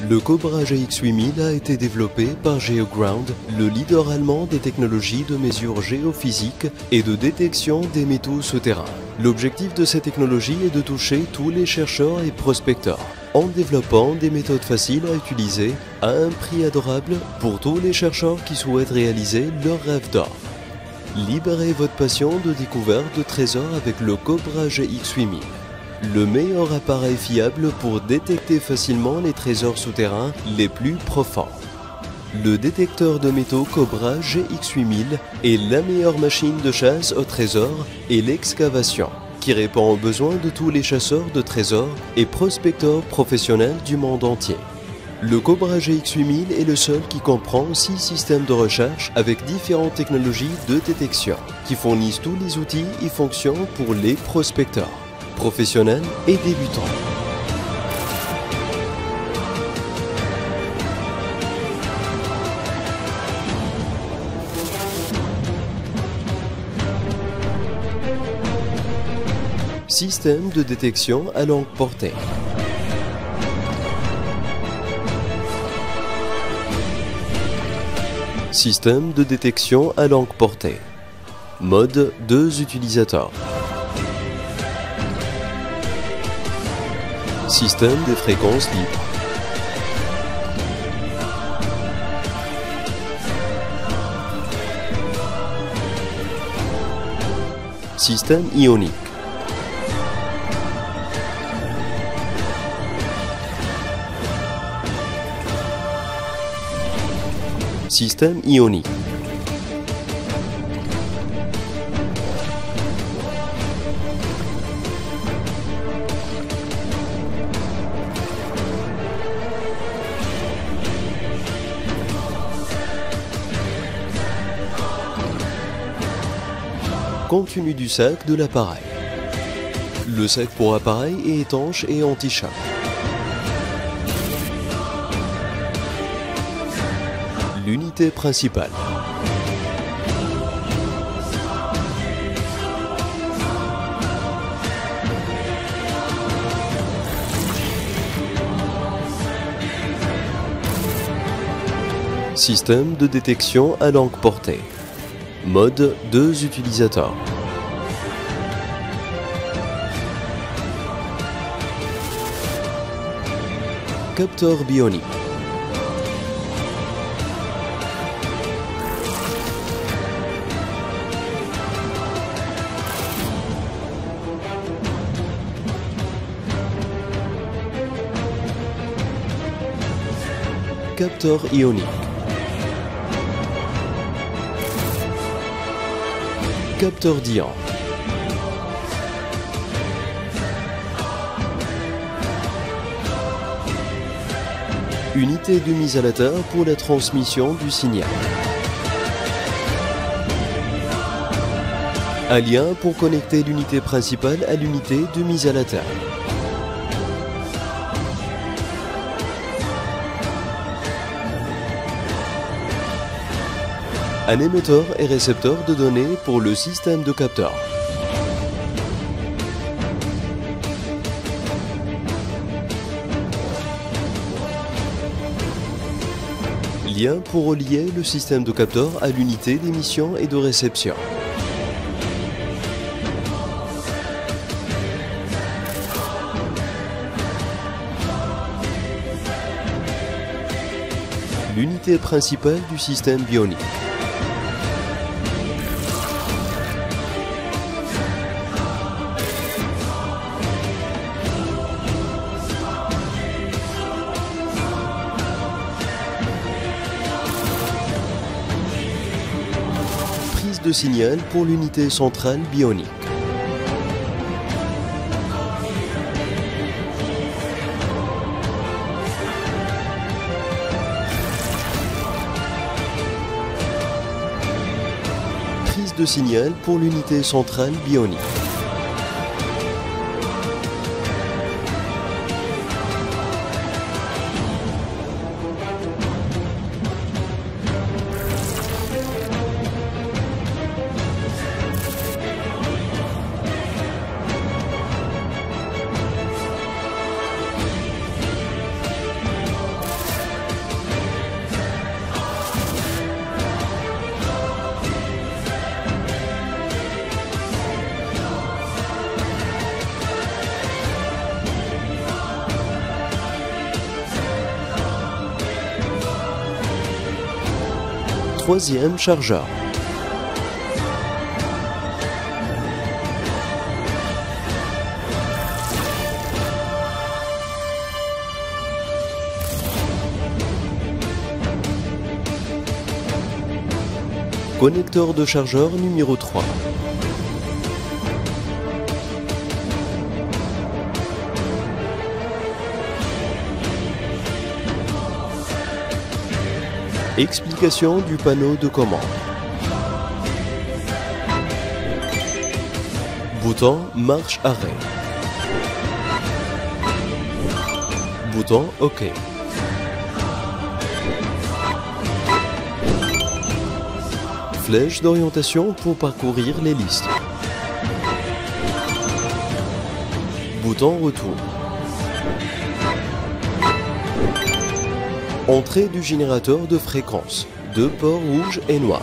Le Cobra GX8000 a été développé par GeoGround, le leader allemand des technologies de mesure géophysique et de détection des métaux souterrains. L'objectif de ces technologies est de toucher tous les chercheurs et prospecteurs, en développant des méthodes faciles à utiliser à un prix adorable pour tous les chercheurs qui souhaitent réaliser leur rêve d'or. Libérez votre passion de découverte de trésors avec le Cobra GX8000. Le meilleur appareil fiable pour détecter facilement les trésors souterrains les plus profonds. Le détecteur de métaux Cobra GX8000 est la meilleure machine de chasse au trésor et l'excavation, qui répond aux besoins de tous les chasseurs de trésors et prospecteurs professionnels du monde entier. Le Cobra GX8000 est le seul qui comprend 6 systèmes de recherche avec différentes technologies de détection, qui fournissent tous les outils et fonctions pour les prospecteurs, professionnels et débutants. Système de détection à longue portée. Système de détection à longue portée. Mode 2 utilisateurs. Système de fréquences libres. Système ionique. Système ionique. Contenu du sac de l'appareil. Le sac pour appareil est étanche et anti-chat. L'unité principale. Système de détection à longue portée. Mode 2 utilisateurs. Capteur bionique. Capteur ionique. Capteur d'ion. Unité de mise à la terre pour la transmission du signal. Un lien pour connecter l'unité principale à l'unité de mise à la terre. Un émetteur et récepteur de données pour le système de capteurs. Lien pour relier le système de capteurs à l'unité d'émission et de réception. L'unité principale du système bionique. De signal pour l'unité centrale bionique. Prise de signal pour l'unité centrale bionique. Troisième chargeur. Connecteur de chargeur numéro 3. Explication du panneau de commande. Bouton marche-arrêt. Bouton OK. Flèche d'orientation pour parcourir les listes. Bouton retour. Entrée du générateur de fréquence. 2 ports rouges et noirs.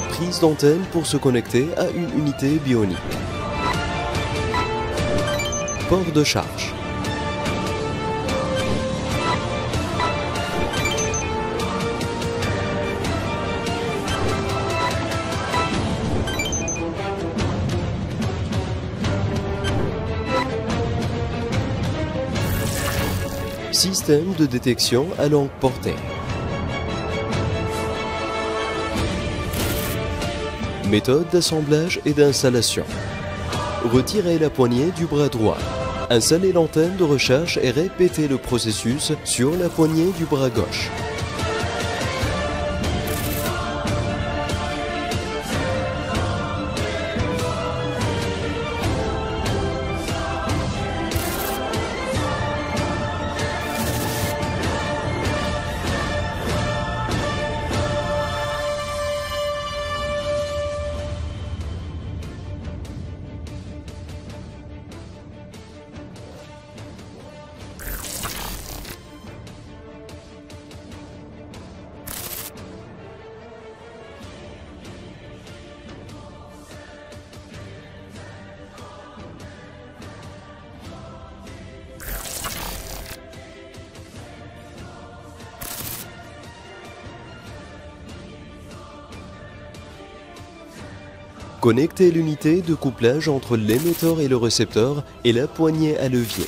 Prise d'antenne pour se connecter à une unité bionique. Port de charge. Système de détection à longue portée. Méthode d'assemblage et d'installation. Retirez la poignée du bras droit. Installez l'antenne de recherche et répétez le processus sur la poignée du bras gauche. Connectez l'unité de couplage entre l'émetteur et le récepteur et la poignée à levier.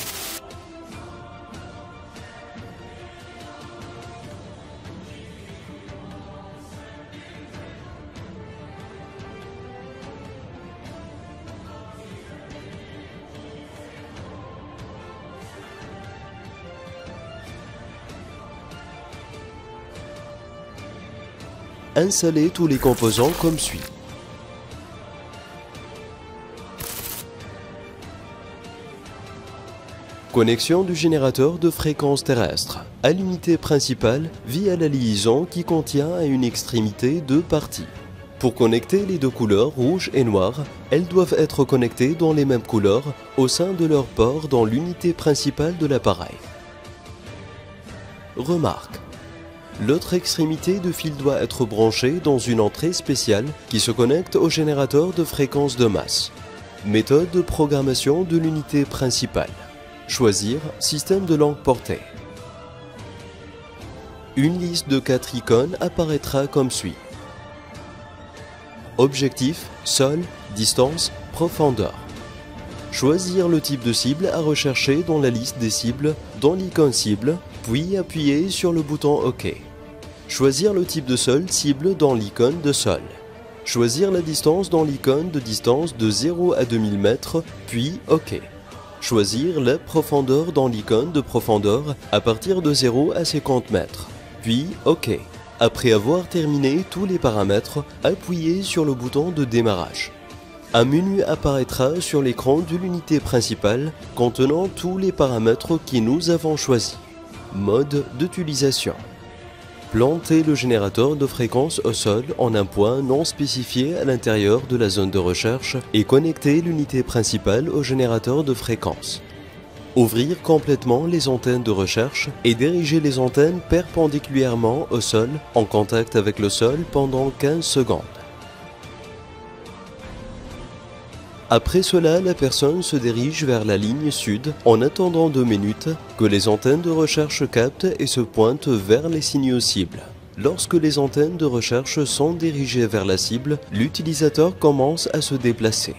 Installez tous les composants comme suit. Connexion du générateur de fréquence terrestre à l'unité principale via la liaison qui contient à une extrémité 2 parties. Pour connecter les 2 couleurs rouge et noir, elles doivent être connectées dans les mêmes couleurs au sein de leur port dans l'unité principale de l'appareil. Remarque. L'autre extrémité de fil doit être branchée dans une entrée spéciale qui se connecte au générateur de fréquence de masse. Méthode de programmation de l'unité principale. Choisir système de longue portée. Une liste de 4 icônes apparaîtra comme suit. Objectif, sol, distance, profondeur. Choisir le type de cible à rechercher dans la liste des cibles dans l'icône cible, puis appuyer sur le bouton OK. Choisir le type de sol cible dans l'icône de sol. Choisir la distance dans l'icône de distance de 0 à 2000 mètres, puis OK. Choisir la profondeur dans l'icône de profondeur à partir de 0 à 50 mètres, puis OK. Après avoir terminé tous les paramètres, appuyez sur le bouton de démarrage. Un menu apparaîtra sur l'écran de l'unité principale contenant tous les paramètres que nous avons choisis. Mode d'utilisation. Planter le générateur de fréquence au sol en un point non spécifié à l'intérieur de la zone de recherche et connecter l'unité principale au générateur de fréquence. Ouvrir complètement les antennes de recherche et diriger les antennes perpendiculairement au sol en contact avec le sol pendant 15 secondes. Après cela, la personne se dirige vers la ligne sud en attendant 2 minutes que les antennes de recherche captent et se pointent vers les signaux cibles. Lorsque les antennes de recherche sont dirigées vers la cible, l'utilisateur commence à se déplacer.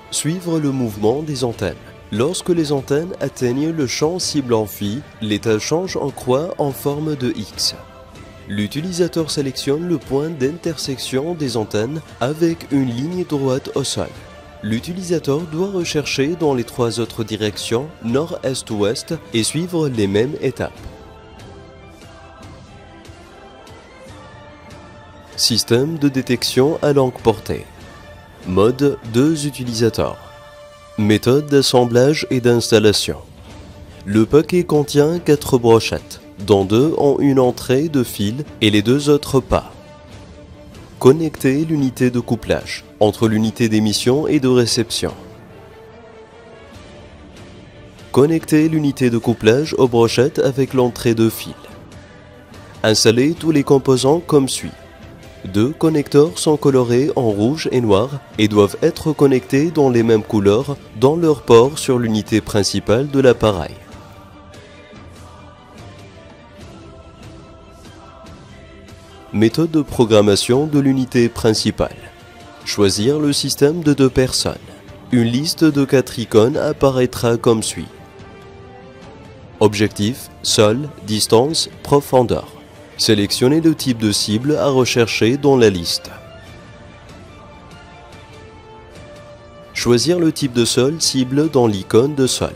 Suivre le mouvement des antennes. Lorsque les antennes atteignent le champ cible amphi, l'état change en croix en forme de X. L'utilisateur sélectionne le point d'intersection des antennes avec une ligne droite au sol. L'utilisateur doit rechercher dans les trois autres directions, nord-est-ouest, et suivre les mêmes étapes. Système de détection à longue portée. Mode 2 utilisateurs. Méthode d'assemblage et d'installation. Le paquet contient 4 brochettes, dont 2 ont une entrée de fil et les 2 autres pas. Connecter l'unité de couplage entre l'unité d'émission et de réception. Connecter l'unité de couplage aux brochettes avec l'entrée de fil. Installer tous les composants comme suit. 2 connecteurs sont colorés en rouge et noir et doivent être connectés dans les mêmes couleurs dans leur port sur l'unité principale de l'appareil. Méthode de programmation de l'unité principale. Choisir le système de 2 personnes. Une liste de 4 icônes apparaîtra comme suit. Objectif, sol, distance, profondeur. Sélectionnez le type de cible à rechercher dans la liste. Choisir le type de sol cible dans l'icône de sol.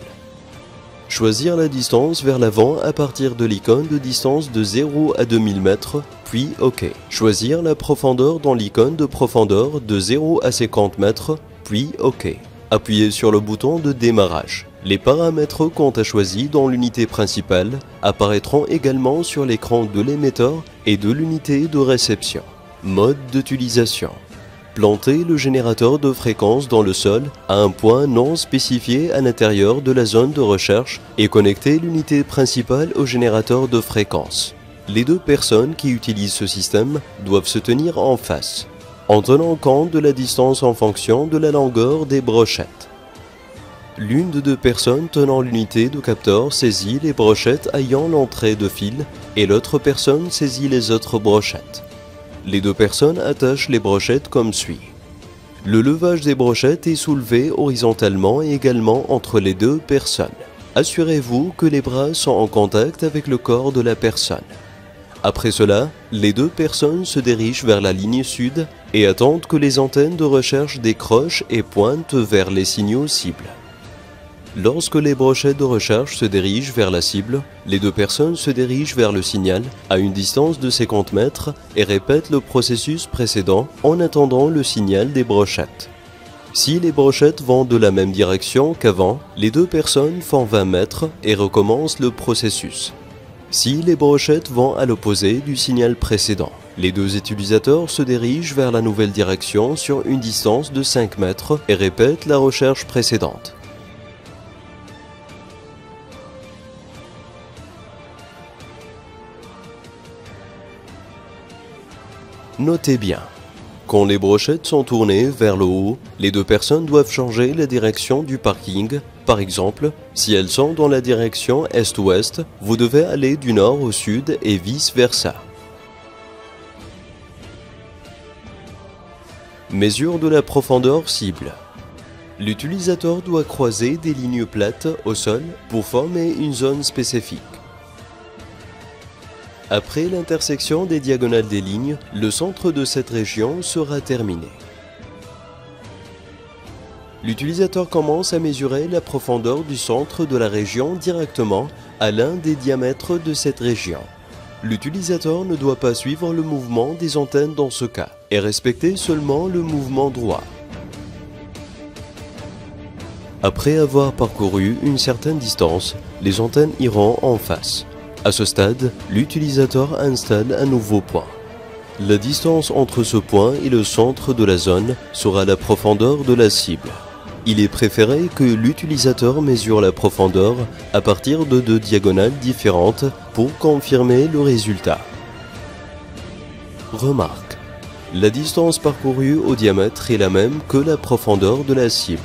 Choisir la distance vers l'avant à partir de l'icône de distance de 0 à 2000 mètres, puis OK. Choisir la profondeur dans l'icône de profondeur de 0 à 50 mètres, puis OK. Appuyez sur le bouton de démarrage. Les paramètres qu'on a choisis dans l'unité principale apparaîtront également sur l'écran de l'émetteur et de l'unité de réception. Mode d'utilisation. Planter le générateur de fréquence dans le sol à un point non spécifié à l'intérieur de la zone de recherche et connecter l'unité principale au générateur de fréquence. Les 2 personnes qui utilisent ce système doivent se tenir en face, en tenant compte de la distance en fonction de la longueur des brochettes. L'une des 2 personnes tenant l'unité de capteur saisit les brochettes ayant l'entrée de fil et l'autre personne saisit les autres brochettes. Les 2 personnes attachent les brochettes comme suit. Le levage des brochettes est soulevé horizontalement et également entre les 2 personnes. Assurez-vous que les bras sont en contact avec le corps de la personne. Après cela, les 2 personnes se dirigent vers la ligne sud et attendent que les antennes de recherche décrochent et pointent vers les signaux cibles. Lorsque les brochettes de recherche se dirigent vers la cible, les 2 personnes se dirigent vers le signal à une distance de 50 mètres et répètent le processus précédent en attendant le signal des brochettes. Si les brochettes vont de la même direction qu'avant, les 2 personnes font 20 mètres et recommencent le processus. Si les brochettes vont à l'opposé du signal précédent, les 2 utilisateurs se dirigent vers la nouvelle direction sur une distance de 5 mètres et répètent la recherche précédente. Notez bien, quand les brochettes sont tournées vers le haut, les 2 personnes doivent changer la direction du parking. Par exemple, si elles sont dans la direction est-ouest, vous devez aller du nord au sud et vice-versa. Mesure de la profondeur cible. L'utilisateur doit croiser des lignes plates au sol pour former une zone spécifique. Après l'intersection des diagonales des lignes, le centre de cette région sera terminé. L'utilisateur commence à mesurer la profondeur du centre de la région directement à l'un des diamètres de cette région. L'utilisateur ne doit pas suivre le mouvement des antennes dans ce cas et respecter seulement le mouvement droit. Après avoir parcouru une certaine distance, les antennes iront en face. À ce stade, l'utilisateur installe un nouveau point. La distance entre ce point et le centre de la zone sera la profondeur de la cible. Il est préféré que l'utilisateur mesure la profondeur à partir de 2 diagonales différentes pour confirmer le résultat. Remarque, la distance parcourue au diamètre est la même que la profondeur de la cible.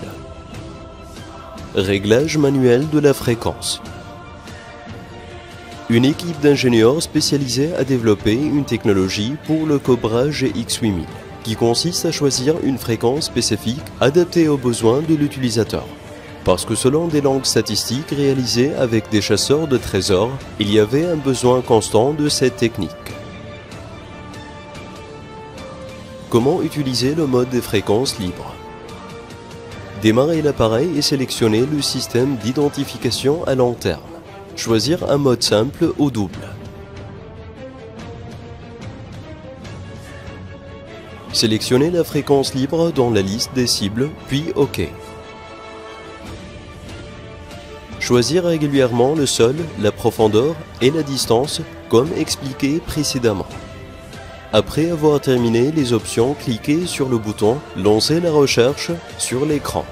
Réglage manuel de la fréquence. Une équipe d'ingénieurs spécialisée a développé une technologie pour le Cobra GX8000, qui consiste à choisir une fréquence spécifique adaptée aux besoins de l'utilisateur. Parce que selon des langues statistiques réalisées avec des chasseurs de trésors, il y avait un besoin constant de cette technique. Comment utiliser le mode des fréquences libres? Démarrer l'appareil et sélectionner le système d'identification à long terme. Choisir un mode simple ou double. Sélectionnez la fréquence libre dans la liste des cibles, puis OK. Choisir régulièrement le sol, la profondeur et la distance, comme expliqué précédemment. Après avoir terminé les options, cliquez sur le bouton « Lancer la recherche » sur l'écran.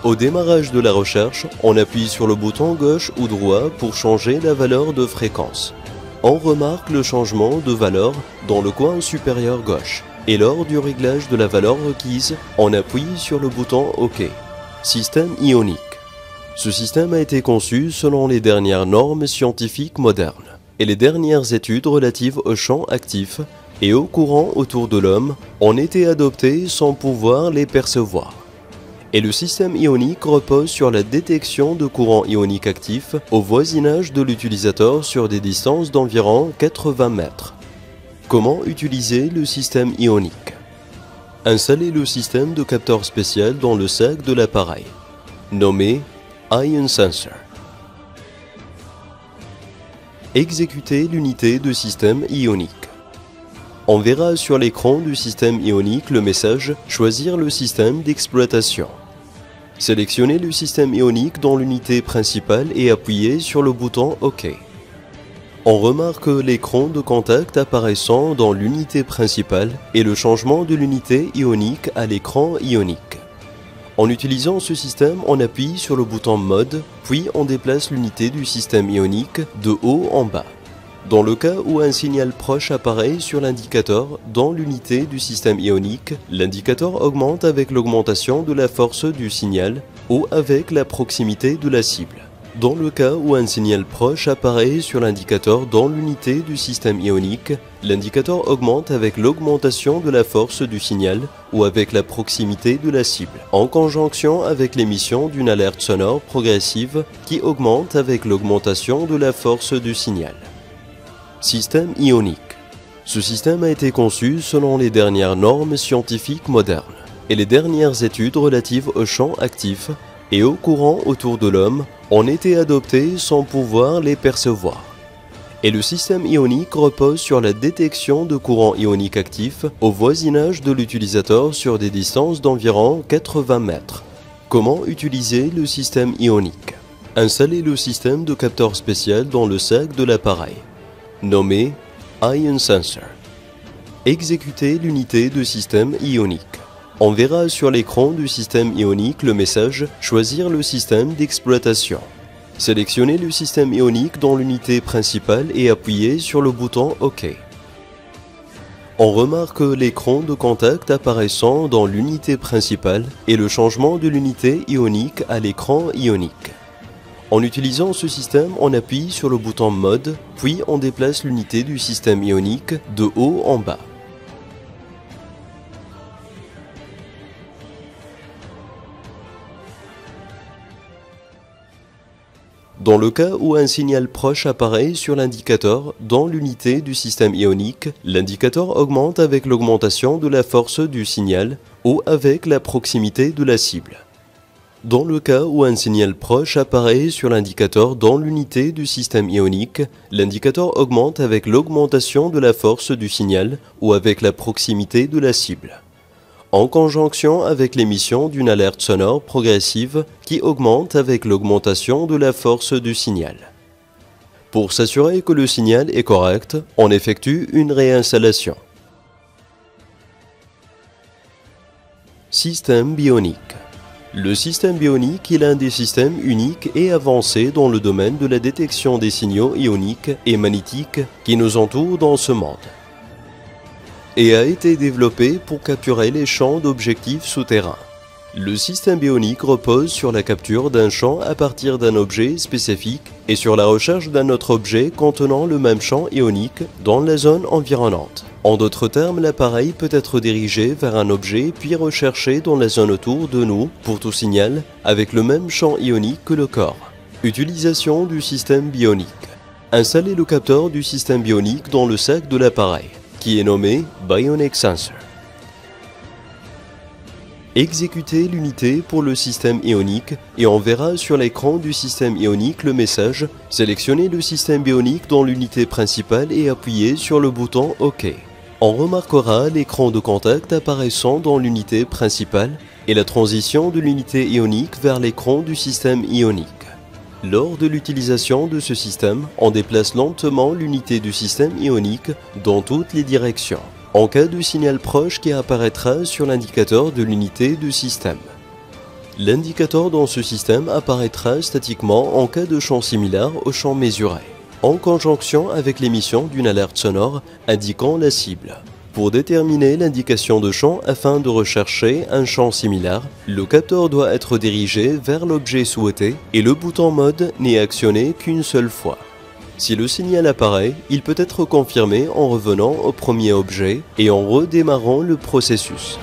Au démarrage de la recherche, on appuie sur le bouton gauche ou droit pour changer la valeur de fréquence. On remarque le changement de valeur dans le coin supérieur gauche. Et lors du réglage de la valeur requise, on appuie sur le bouton OK. Système ionique. Ce système a été conçu selon les dernières normes scientifiques modernes et les dernières études relatives au champ actif et au courant autour de l'homme ont été adoptées sans pouvoir les percevoir. Et le système ionique repose sur la détection de courants ioniques actifs au voisinage de l'utilisateur sur des distances d'environ 80 mètres. Comment utiliser le système ionique? Installez le système de capteur spécial dans le sac de l'appareil, nommé Ion Sensor. Exécutez l'unité de système ionique. On verra sur l'écran du système ionique le message « Choisir le système d'exploitation ». Sélectionnez le système ionique dans l'unité principale et appuyez sur le bouton OK. On remarque l'écran de contact apparaissant dans l'unité principale et le changement de l'unité ionique à l'écran ionique. En utilisant ce système, on appuie sur le bouton Mode, puis on déplace l'unité du système ionique de haut en bas. Dans le cas où un signal proche apparaît sur l'indicateur dans l'unité du système ionique, l'indicateur augmente avec l'augmentation de la force du signal ou avec la proximité de la cible. Dans le cas où un signal proche apparaît sur l'indicateur dans l'unité du système ionique, l'indicateur augmente avec l'augmentation de la force du signal ou avec la proximité de la cible, en conjonction avec l'émission d'une alerte sonore progressive qui augmente avec l'augmentation de la force du signal. Système ionique. Ce système a été conçu selon les dernières normes scientifiques modernes et les dernières études relatives au champ actif et au courant autour de l'homme ont été adoptées sans pouvoir les percevoir. Et le système ionique repose sur la détection de courants ioniques actifs au voisinage de l'utilisateur sur des distances d'environ 80 mètres. Comment utiliser le système ionique? Installez le système de capteur spécial dans le sac de l'appareil, nommé Ion Sensor. Exécutez l'unité de système ionique. On verra sur l'écran du système ionique le message « Choisir le système d'exploitation ». Sélectionnez le système ionique dans l'unité principale et appuyez sur le bouton OK. On remarque l'écran de contact apparaissant dans l'unité principale et le changement de l'unité ionique à l'écran ionique. En utilisant ce système, on appuie sur le bouton Mode, puis on déplace l'unité du système ionique de haut en bas. Dans le cas où un signal proche apparaît sur l'indicateur dans l'unité du système ionique, l'indicateur augmente avec l'augmentation de la force du signal ou avec la proximité de la cible. Dans le cas où un signal proche apparaît sur l'indicateur dans l'unité du système ionique, l'indicateur augmente avec l'augmentation de la force du signal ou avec la proximité de la cible, en conjonction avec l'émission d'une alerte sonore progressive qui augmente avec l'augmentation de la force du signal. Pour s'assurer que le signal est correct, on effectue une réinstallation. Système bionique. Le système bionique est l'un des systèmes uniques et avancés dans le domaine de la détection des signaux ioniques et magnétiques qui nous entourent dans ce monde, et a été développé pour capturer les champs d'objectifs souterrains. Le système bionique repose sur la capture d'un champ à partir d'un objet spécifique et sur la recherche d'un autre objet contenant le même champ ionique dans la zone environnante. En d'autres termes, l'appareil peut être dirigé vers un objet puis recherché dans la zone autour de nous pour tout signal avec le même champ ionique que le corps. Utilisation du système bionique. Installez le capteur du système bionique dans le sac de l'appareil, qui est nommé Bionic Sensor. Exécutez l'unité pour le système ionique et on verra sur l'écran du système ionique le message « Sélectionnez le système bionique dans l'unité principale et appuyez sur le bouton OK ». On remarquera l'écran de contact apparaissant dans l'unité principale et la transition de l'unité ionique vers l'écran du système ionique. Lors de l'utilisation de ce système, on déplace lentement l'unité du système ionique dans toutes les directions, en cas de signal proche qui apparaîtra sur l'indicateur de l'unité du système. L'indicateur dans ce système apparaîtra statiquement en cas de champ similaire au champ mesuré, en conjonction avec l'émission d'une alerte sonore indiquant la cible. Pour déterminer l'indication de champ afin de rechercher un champ similaire, le capteur doit être dirigé vers l'objet souhaité et le bouton mode n'est actionné qu'une seule fois. Si le signal apparaît, il peut être confirmé en revenant au premier objet et en redémarrant le processus.